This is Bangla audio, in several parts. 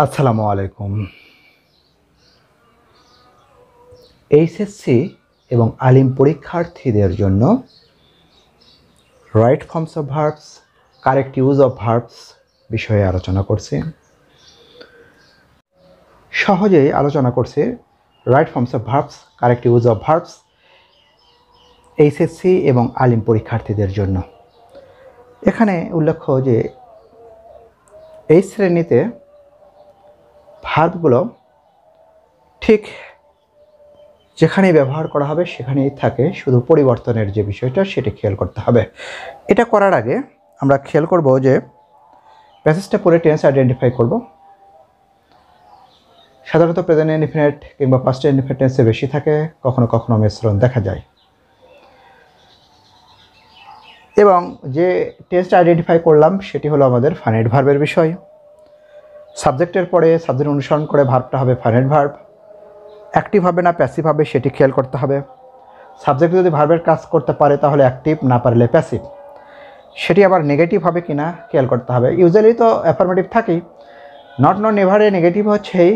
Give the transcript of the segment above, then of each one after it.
আসসালামু আলাইকুম। এইচএসসি এবং আলিম পরীক্ষার্থীদের জন্য right forms of verbs, correct use of verbs বিষয়ে আলোচনা করছি। সহজেই আলোচনা করছি right forms of verbs, correct use of verbs HSC এবং আলিম পরীক্ষার্থীদের জন্য। এখানে উল্লেখ্য যে এই শ্রেণীতে ভার্বগুলো ঠিক যেখানেই ব্যবহার করা হবে সেখানেই থাকে, শুধু পরিবর্তনের যে বিষয়টা সেটা খেয়াল করতে হবে। এটা করার আগে আমরা খেয়াল করব যে প্যাসেজটা পড়ে টেন্স আইডেন্টিফাই করব। সাধারণত প্রেজেন্ট ইনডিফিনিট কিংবা পাস্ট ইনডিফিনিট টেন্সে বেশি থাকে, কখনো কখনো মিশ্রণ দেখা যায়। এবং যে টেন্সটা আইডেন্টিফাই করলাম সেটি হলো আমাদের ফাইনাইট ভার্বের বিষয়। সাবজেক্টের পরে সাবজেক্ট অনুসরণ করে ভার্বটা হবে ফাইনাইট ভার্ব। অ্যাক্টিভ হবে না প্যাসিভ হবে সেটি খেয়াল করতে হবে। সাবজেক্ট যদি ভার্বের কাজ করতে পারে তাহলে অ্যাক্টিভ, না পারলে প্যাসিভ। সেটি আবার নেগেটিভ হবে কি না খেয়াল করতে হবে। ইউজুয়ালি তো অ্যাফার্মেটিভ থাকেই, নট নট নেভারে নেগেটিভ হচ্ছেই,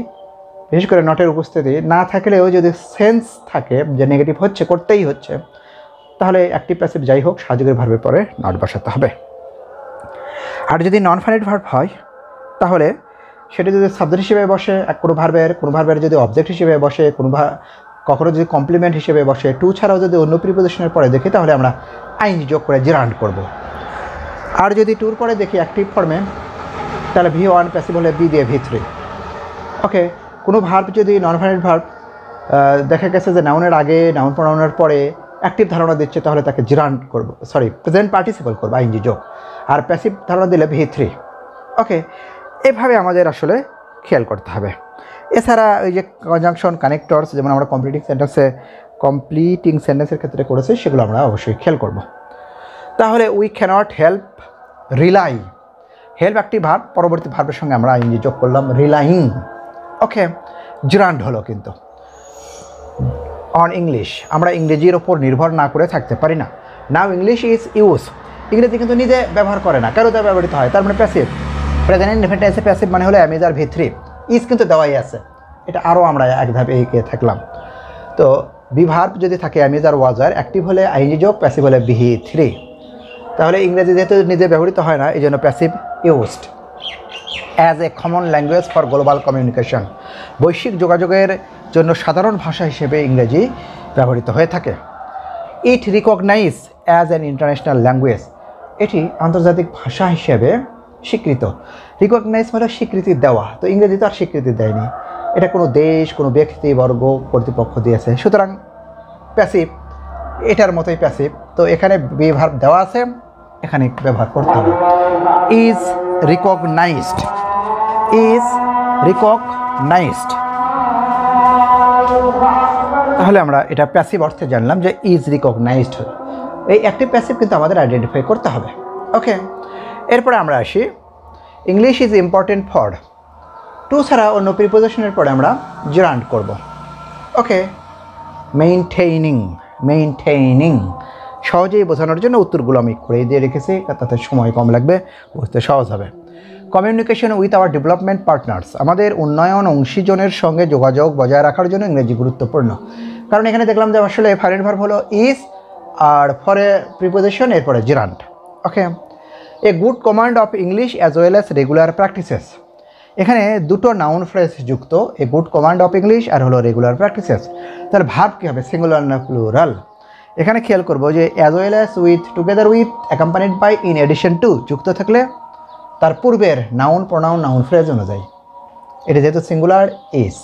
বিশেষ করে নটের উপস্থিতি না থাকলেও যদি সেন্স থাকে যে নেগেটিভ হচ্ছে, করতেই হচ্ছে, তাহলে অ্যাক্টিভ প্যাসিভ যাই হোক সাহায্যের ভার্বের পরে নট বসাতে হবে। আর যদি নন ফাইনাইট ভার্ব হয় তাহলে সেটি যদি সাবজেক্ট হিসেবে বসে, কোনো ভার্বের যদি অবজেক্ট হিসেবে বসে, কখনো যদি কমপ্লিমেন্ট হিসেবে বসে, টু ছাড়াও যদি অন্য প্রিপোজিশনের পরে দেখি তাহলে আমরা আইএনজি যোগ করে জেরান্ড করব। আর যদি টুর পরে দেখি অ্যাক্টিভ ফর্মে তাহলে V1 প্যাসিভ হলে বি দিয়ে V3। ওকে, কোনো ভার্ব যদি নন ফাইনাইট ভার্ব দেখা গেছে যে নাউনের আগে, নাউন প্রোনাউনের পরে অ্যাক্টিভ ধারণা দিচ্ছে তাহলে তাকে জেরান্ড করব, প্রেজেন্ট পার্টিসিপল করবো আইএনজি যোগ। আর প্যাসিভ ধারণা দিলে V3। ওকে, এভাবে আমাদের আসলে খেয়াল করতে হবে। এছাড়া ওই যে কনজাংশন, কানেক্টরস, যেমন আমরা কমপ্লিটিং সেন্টেন্সের ক্ষেত্রে করেছি, সেগুলো আমরা অবশ্যই খেয়াল করব। তাহলে we cannot help rely, help একটি ভার্ব, পরবর্তী ভার্বের সঙ্গে আমরা আইএনজি যোগ করলাম রিলাইং। ওকে, জেরান্ড হলো। কিন্তু অন ইংলিশ, আমরা ইংরেজির ওপর নির্ভর না করে থাকতে পারি না। নাও ইংলিশ ইজ ইউজ, ইংরেজি কিন্তু নিজে ব্যবহার করে না, কারো দ্বারা ব্যবহৃত হয়, তার মানে প্যাসিভ। প্রেজেন্ট ইনডিফিনিট টেন্সে প্যাসিভ মানে হলো অ্যামিজ আর V3, ইজ কিন্তু দেওয়াই আছে। এটা আরও আমরা এক ধাপে এগিয়ে থাকলাম। তো বি ভার্ব যদি থাকে am is are was are, active হলে আইএনজি যোগ, প্যাসিভ হলে V3। তাহলে ইংরেজি যেহেতু নিজে ব্যবহৃত হয় না, এই জন্য passive used. As a common language for global communication, বৈশ্বিক যোগাযোগের জন্য সাধারণ ভাষা হিসেবে ইংরেজি ব্যবহৃত হয়ে থাকে। It recognise as an international language, এটি আন্তর্জাতিক ভাষা হিসেবে স্বীকৃত। রিকগনাইজ মানে স্বীকৃতি দেওয়া, তো ইংরেজি তো আর স্বীকৃতি দেয়নি, এটা কোনো দেশ, কোনো ব্যক্তিবর্গ, কর্তৃপক্ষ দিয়েছে, সুতরাং প্যাসিভ এটার মতোই প্যাসিভ। তো এখানে বি ভার্ব দেওয়া আছে, এখানে ব্যবহার করতে হবে ইজ রিকগনাইজড, ইজ রিকগনাইজড। তাহলে আমরা এটা প্যাসিভ অর্থে জানলাম যে ইজ রিকগনাইজড। এই অ্যাক্টিভ প্যাসিভ কিন্তু আমাদের আইডেন্টিফাই করতে হবে। ওকে, এরপরে আমরা আসি English is important for, to ছাড়া অন্য প্রিপোজিশনের পরে আমরা জেরান্ড করব। ওকে, মেইনটেইনিং সহজেই বোঝানোর জন্য উত্তরগুলো আমি করে দিয়ে রেখেছি, তাতে সময় কম লাগবে, বুঝতে সহজ হবে। Communication with our development partners, আমাদের উন্নয়ন অংশীজনের সঙ্গে যোগাযোগ বজায় রাখার জন্য ইংরেজি গুরুত্বপূর্ণ। কারণ এখানে দেখলাম যে আসলে ফাইনাইট ভার্ব হলো ইজ, আর ফরে প্রিপোজিশন, এরপরে gerund. Okay, a good command of English as well as regular practices, এখানে দুটো নাউন ফ্রেজ যুক্ত, a good command of English আর হলো রেগুলার প্র্যাকটিসেস। তাহলে ভার্ব কী হবে, সিঙ্গুলার না প্লুরাল? এখানে খেয়াল করবো যে as well as, with, together with, accompanied by, in addition to যুক্ত থাকলে তার পূর্বের নাউন প্রোনাউন নাউন ফ্রেজ অনুযায়ী, এটা যেহেতু সিঙ্গুলার ইজ।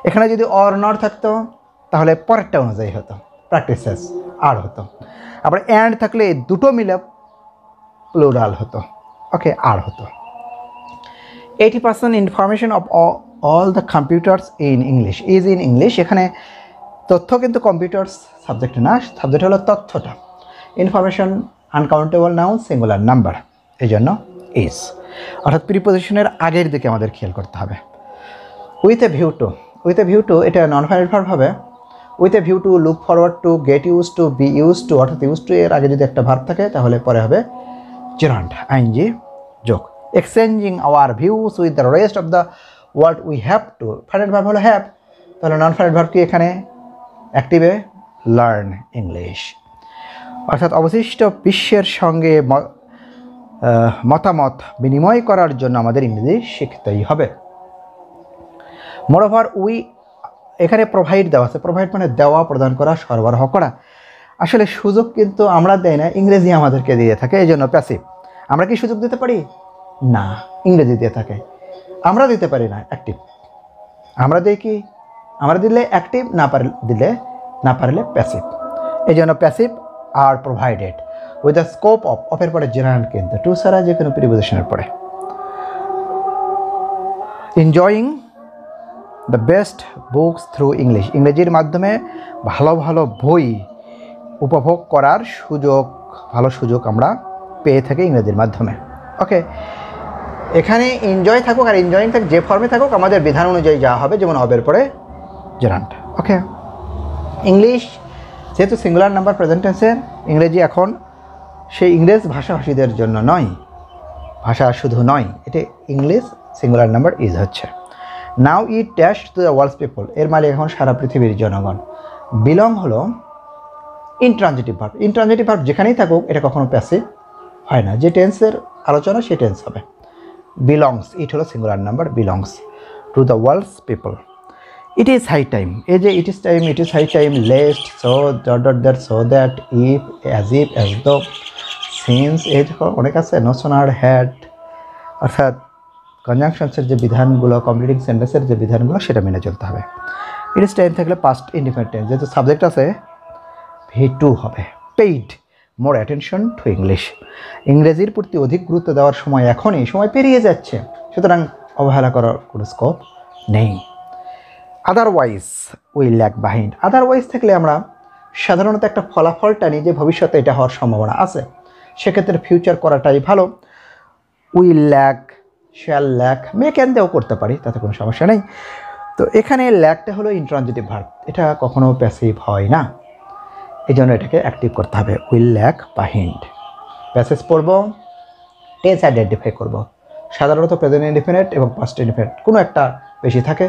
এখানে যদি অর নট থাকতো তাহলে পরেরটা অনুযায়ী হতো, প্র্যাকটিসেস আর হতো। আবার অ্যান্ড থাকলে দুটো মিলে প্লুরাল হতো। ওকে, আর হতো। 80% information of all the computers in English is in English, এখানে তথ্য কিন্তু কম্পিউটার্স সাবজেক্ট না, সাবজেক্ট হলো তথ্যটা। Information uncountable noun, singular number, এই জন্য ইজ। অর্থাৎ প্রিপোজিশনের আগের দিকে আমাদের খেয়াল করতে হবে। উইথ এ ভিউ টু, এটা নন ফাইনাইট ভার্ব হবে। With a view to, look forward to, get use to, be use to, অর্থাৎ ইউজ টু এর আগে যদি একটা ভার্ব থাকে তাহলে পরে হবে জেরান্ড, আইএনজি যোগ। Exchanging our views with the rest of the what we have to, finite verb হলো হ্যাভ, তাহলে নন ফাইনাইট ভার্ব কি এখানে অ্যাক্টিভে লার্ন ইংলিশ। অর্থাৎ অবশিষ্ট বিশ্বের সঙ্গে মতামত বিনিময় করার জন্য আমাদের ইংরেজি শিখতেই হবে। মোরওভার উই, এখানে প্রোভাইড দেওয়া আছে, প্রোভাইড মানে দেওয়া, প্রদান করা, সরবরাহ করা। আসলে সুযোগ কিন্তু আমরা দেই না, ইংরেজি আমাদেরকে দিয়ে থাকে, এই জন্য প্যাসিভ। আমরা কি সুযোগ দিতে পারি? না, ইংরেজি দিয়ে থাকে। আমরা দিতে পারি না, অ্যাক্টিভ। আমরা দিই কি? আমরা দিলে অ্যাক্টিভ, না পারলে প্যাসিভ। এই জন্য প্যাসিভ আর provided with the scope of, অফের পরে জেনারেল কিন্তু টু ছাড়া যে কোনো প্রিপোজিশনের পরে। Enjoying the best books through English, ইংরেজির মাধ্যমে ভালো ভালো বই উপভোগ করার ভালো সুযোগ আমরা পেয়ে থাকি ইংরেজির মাধ্যমে। ওকে, এখানে এনজয় থাকুক আর এনজয়িং থাকুক, যে ফর্মে থাকুক আমাদের বিধান অনুযায়ী যা হবে, যেমন অবের পরে জেরান্ট। ওকে, ইংলিশ যেহেতু সিঙ্গুলার নাম্বার প্রেজেন্ট টেন্সের, ইংরেজি এখন সেই ইংরেজ ভাষাভাষীদের জন্য নয়, ভাষা শুধু নয়, এটা ইংলিশ সিঙ্গুলার নাম্বার ইজ হচ্ছে। Now it dash to the world's people, এর মানে এখন সারা পৃথিবীর জনগণ। বিলং হলো ইনট্রানজিটিভ ভার্ব, ইনট্রানজিটিভ ভার্ব যেখানেই থাকুক এটা কখনো প্যাসিভ হয় না, যে টেন্সের আলোচনা সেই টেন্স হবে। বিলংস, ইট হলো singular number, belongs to the world's people. It is high time, এই যে it is time, it is high time, lest, so, that, so that, if, as though, since, এই অনেক আছে, নো সোনার, হ্যাড, অর্থাৎ কনজাংশনসের যে বিধানগুলো, কমপ্লিটিং সেন্টেন্সের যে বিধানগুলো সেটা মেনে চলতে হবে। ইট ইজ টাইম থাকলে পাস্ট ইনডিফিনিট টেন্স, যেহেতু সাবজেক্ট আছে V2 হবে। Paid more attention to English, ইংরেজির প্রতি অধিক গুরুত্ব দেওয়ার সময় এখনই, সময় পেরিয়ে যাচ্ছে, সুতরাং অবহেলা করার কোনো স্কোপ নেই। আদারওয়াইজ উই ল্যাগ বাহিন্ড, আদারওয়াইজ থাকলে আমরা সাধারণত একটা ফলাফল টানি যে ভবিষ্যতে এটা হওয়ার সম্ভাবনা আছে, সেক্ষেত্রে ফিউচার করাটাই ভালো। We lag, shall lag, May can দিয়েও করতে পারি, তাতে কোনো সমস্যা নেই। তো এখানে ল্যাগটা হলো ইন্ট্রানজিটিভ ভার্ব, এটা কখনো প্যাসিভ হয় না, এই জন্য এটাকে অ্যাক্টিভ করতে হবে। উইল ল্যাগ বাহিন্ড, প্যাসেজ পড়ব, টেন্স আইডেন্টিফাই করব। সাধারণত প্রেজেন্ট ইনডিফিনিট এবং পাস্ট ইনডিফিনিট কোনো একটা বেশি থাকে,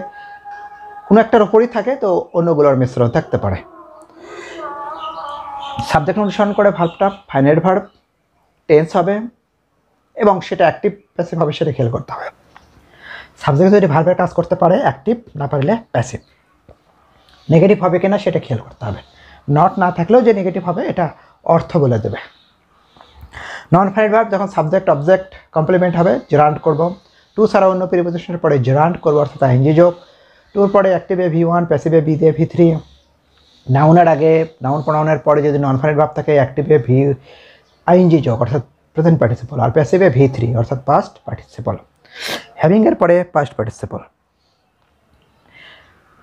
কোনো একটার ওপরই থাকে, তো অন্যগুলোর মিশ্রণ থাকতে পারে। সাবজেক্ট অনুসরণ করে ভার্বটা ফাইনাইট ভার্ব, টেন্স হবে এবং সেটা অ্যাক্টিভ প্যাসিভ হবে, সেটা খেয়াল করতে হবে। সাবজেক্ট যদি ভার্বের কাজ করতে পারে অ্যাক্টিভ, না পারলে প্যাসিভ। নেগেটিভ হবে কিনা সেটা খেয়াল করতে হবে, নট না থাকলেও যে নেগেটিভ হবে এটা অর্থ বলে দেবে। নন ফাইনাইট ভার্ব যখন সাবজেক্ট অবজেক্ট কমপ্লিমেন্ট হবে জেরান্ট করব, টু ছাড়া অন্য প্রিপোজিশনের পরে জেরান্ট করব, অর্থাৎ আইএনজি যোগ। টুর পরে অ্যাক্টিভে V1, প্যাসিভে বি দিয়ে V3, নাউনের আগে নাউন প্রোনাউনের পরে যদি নন ফাইনাইট ভার্ব থাকে অ্যাক্টিভে আইএনজি যোগ অর্থাৎ প্রেজেন্ট পার্টিসিপল, আর প্যাসিভে V3 অর্থাৎ পাস্ট পার্টিসিপল, হ্যাভিংয়ের পরে পাস্ট পার্টিসিপল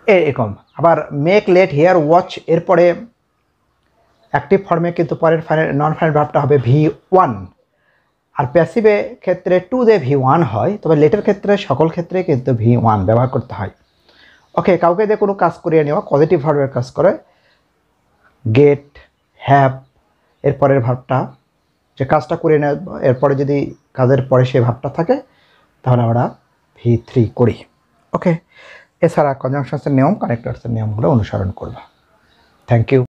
এরকম। আবার মেক, লেট, হিয়ার, ওয়াচ এরপরে অ্যাক্টিভ ফর্মে কিন্তু পরের নন ফাইনাইট ভার্বটা হবে V1, আর প্যাসিভে ক্ষেত্রে টু দিয়ে V1 হয়, তবে লেটের ক্ষেত্রে সকল ক্ষেত্রে কিন্তু V1 ব্যবহার করতে হয়। ওকে, কাউকে দিয়ে কোনো কাজ করিয়ে নেওয়া পজিটিভ ভার্বের কাজ করে, গেট, হ্যাভ এরপরের ভার্বটা যে কাজটা করে নেওয়া, এরপরে যদি কাজের পরে সেই ভার্বটা থাকে তাহলে আমরা V3 করি। ওকে, এছাড়া কনজাংশনসের নিয়ম, কানেক্টরসের নিয়মগুলো অনুসরণ করব। Thank you.